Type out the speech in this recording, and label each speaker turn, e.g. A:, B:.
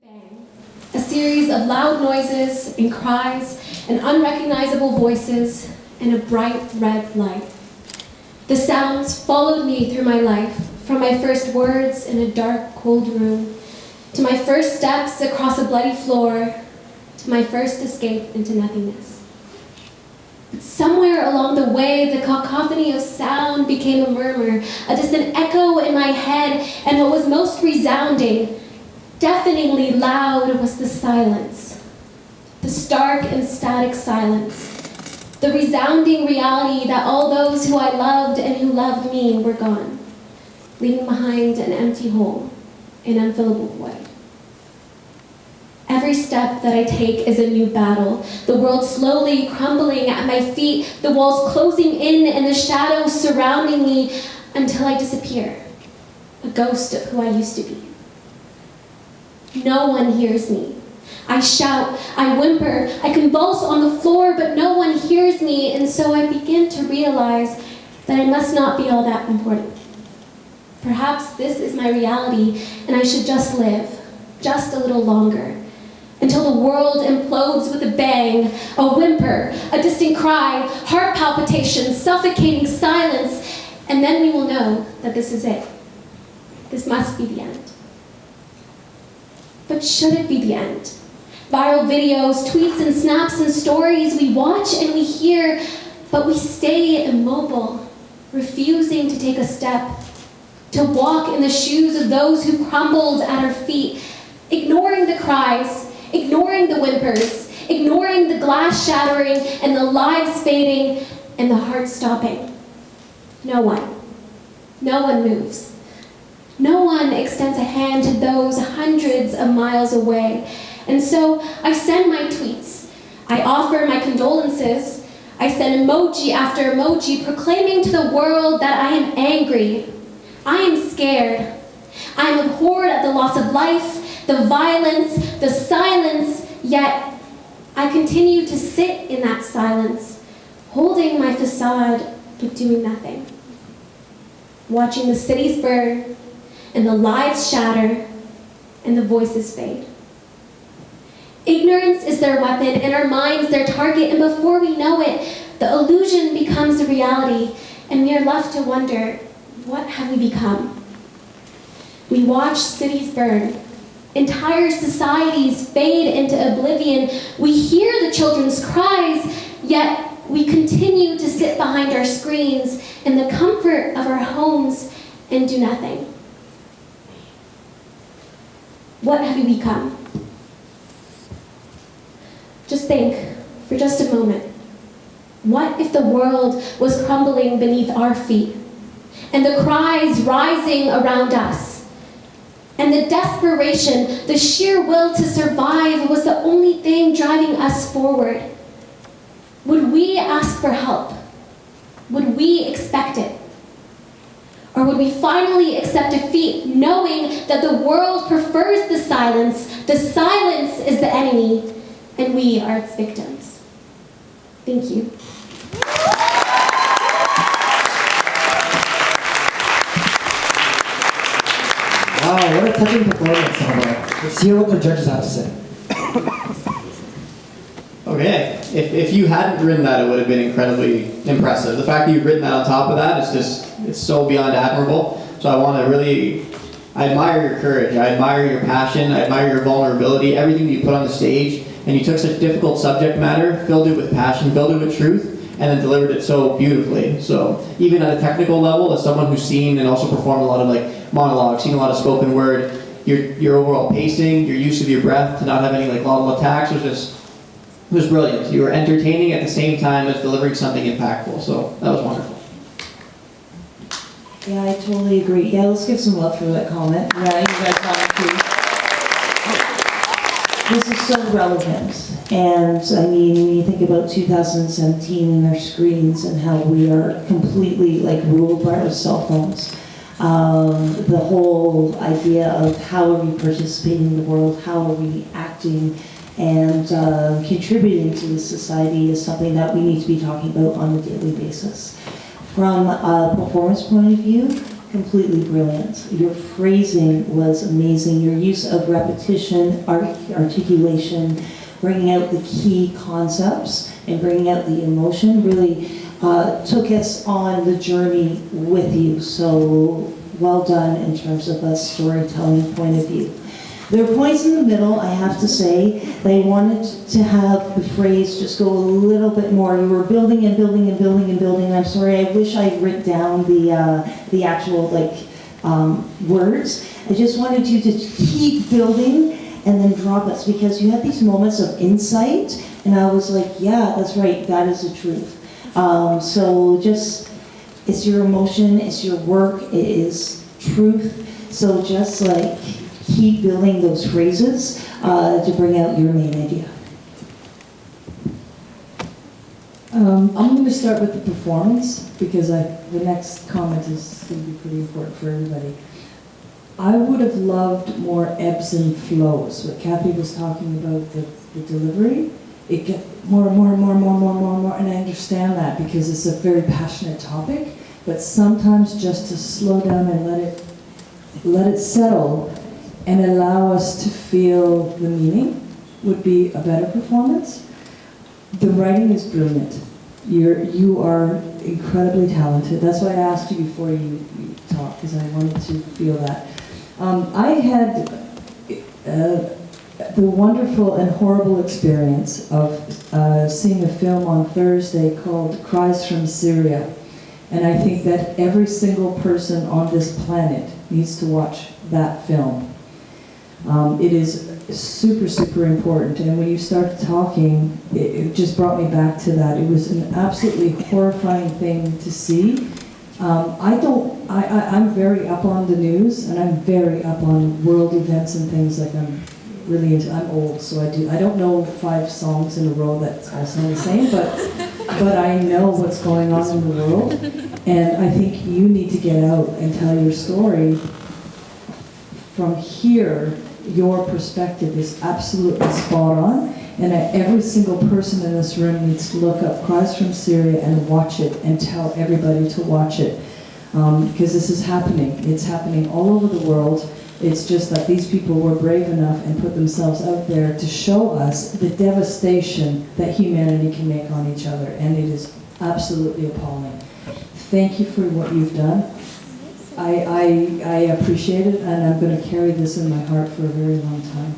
A: Bang. A series of loud noises and cries and unrecognizable voices and a bright red light. The sounds followed me through my life, from my first words in a dark, cold room, to my first steps across a bloody floor, to my first escape into nothingness. Somewhere along the way, the cacophony of sound became a murmur, a distant echo in my head, and what was most resounding, deafeningly loud, was the silence. The stark and static silence. The resounding reality that all those who I loved and who loved me were gone, leaving behind an empty hole, an unfillable void. Every step that I take is a new battle, the world slowly crumbling at my feet, the walls closing in and the shadows surrounding me until I disappear, a ghost of who I used to be. No one hears me. I shout, I whimper, I convulse on the floor, but no one hears me, and so I begin to realize that I must not be all that important. Perhaps this is my reality, and I should just live, just a little longer, until the world implodes with a bang, a whimper, a distant cry, heart palpitations, suffocating silence, and then we will know that this is it. This must be the end. But should it be the end? Viral videos, tweets and snaps and stories, we watch and we hear, but we stay immobile, refusing to take a step, to walk in the shoes of those who crumbled at our feet, ignoring the cries, ignoring the whimpers, ignoring the glass shattering and the lives fading and the heart stopping. No one moves. No one extends a hand to those hundreds of miles away. And so I send my tweets. I offer my condolences. I send emoji after emoji proclaiming to the world that I am angry. I am scared. I am abhorred at the loss of life, the violence, the silence, yet I continue to sit in that silence, holding my facade but doing nothing. Watching the cities burn, and the lives shatter, and the voices fade. Ignorance is their weapon, and our minds their target, and before we know it, the illusion becomes a reality, and we are left to wonder, what have we become? We watch cities burn, entire societies fade into oblivion, we hear the children's cries, yet we continue to sit behind our screens in the comfort of our homes and do nothing. What have we become? Just think, for just a moment, what if the world was crumbling beneath our feet, and the cries rising around us, and the desperation, the sheer will to survive was the only thing driving us forward? Would we ask for help? Would we expect it? Or would we finally accept defeat, knowing that the world prefers the silence is the enemy, and we are its victims? Thank you.
B: Wow, what a touching performance, Saba. Let's hear what the judges have to say.
C: Okay, if you hadn't written that, it would have been incredibly impressive. The fact that you've written that on top of that is just, it's so beyond admirable. So I admire your courage, I admire your passion, I admire your vulnerability, everything that you put on the stage, and you took such difficult subject matter, filled it with passion, filled it with truth, and then delivered it so beautifully. So even at a technical level, as someone who's seen and also performed a lot of like monologues, seen a lot of spoken word, your overall pacing, your use of your breath to not have any like laudable attacks was brilliant. You were entertaining at the same time as delivering something impactful. So that was wonderful.
D: Yeah, I totally agree. Yeah, let's give some love for that comment. Yeah, you guys want to. This is so relevant. And I mean, when you think about 2017 and our screens and how we are completely like ruled by our cell phones. The whole idea of how are we participating in the world, how are we acting and contributing to the society is something that we need to be talking about on a daily basis. From a performance point of view, completely brilliant. Your phrasing was amazing. Your use of repetition, articulation, bringing out the key concepts and bringing out the emotion really took us on the journey with you. So well done in terms of a storytelling point of view. There are points in the middle, I have to say, they wanted to have the phrase just go a little bit more. You were building and building and building and building. I'm sorry, I wish I had written down the actual words. I just wanted you to keep building and then drop us, because you had these moments of insight, and I was like, yeah, that's right, that is the truth. So just, it's your emotion, it's your work, it is truth. So just like, keep building those phrases to bring out your main idea.
E: I'm going to start with the performance, because the next comment is going to be pretty important for everybody. I would have loved more ebbs and flows. What Kathy was talking about, the delivery, it get more and more and more and more and more and more and more, and I understand that because it's a very passionate topic, but sometimes just to slow down and let it settle and allow us to feel the meaning would be a better performance. The writing is brilliant. You are incredibly talented. That's why I asked you before you talked, because I wanted to feel that. I had the wonderful and horrible experience of seeing a film on Thursday called Cries from Syria. And I think that every single person on this planet needs to watch that film. It is super, super important. And when you started talking, it just brought me back to that. It was an absolutely horrifying thing to see. I'm very up on the news, and I'm very up on world events and things. Like I'm old, so I don't know 5 songs in a row that all sound the same, but I know what's going on in the world. And I think you need to get out and tell your story. From here, your perspective is absolutely spot on, and every single person in this room needs to look up Cries from Syria and watch it and tell everybody to watch it, because this is happening. It's happening all over the world. It's just that these people were brave enough and put themselves out there to show us the devastation that humanity can make on each other, and it is absolutely appalling. Thank you for what you've done. I appreciate it, and I'm going to carry this in my heart for a very long time.